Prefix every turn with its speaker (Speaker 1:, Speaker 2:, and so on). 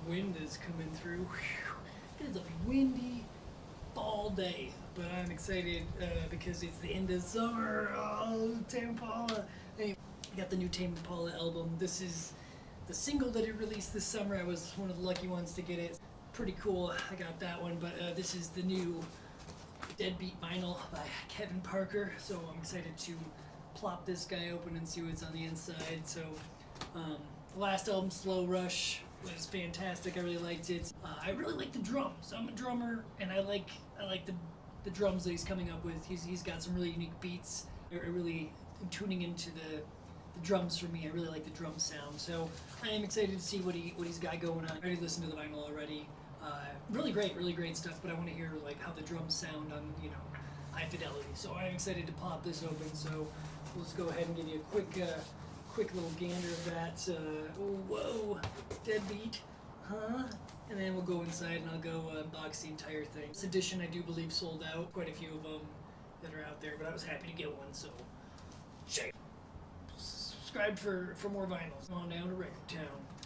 Speaker 1: wind is coming through. It is a windy fall day, but I'm excited because it's the end of summer. Oh, Tame Impala. Anyway, I got the new Tame Impala album. This is the single that it released this summer. I was one of the lucky ones to get it. Pretty cool. I got that one, but this is the new Deadbeat vinyl by Kevin Parker. So I'm excited to plop this guy open and see what's on the inside. So the last album, Slow Rush, was fantastic. I really liked it. I really like the drums. I'm a drummer, and I like the drums that he's coming up with. He's got some really unique beats. I really am tuning into the drums for me. I really like the drum sound. So I am excited to see what he's got going on. I already listened to the vinyl already. Really great stuff. But I want to hear like how the drums sound on high fidelity. So I'm excited to pop this open. So let's go ahead and give you a quick little gander of that. Whoa, Deadbeat, huh? And then we'll go inside and I'll go unbox the entire thing. This edition I do believe sold out. Quite a few of them that are out there, but I was happy to get one. So check. Subscribe for more vinyls. Come on down to Record Town.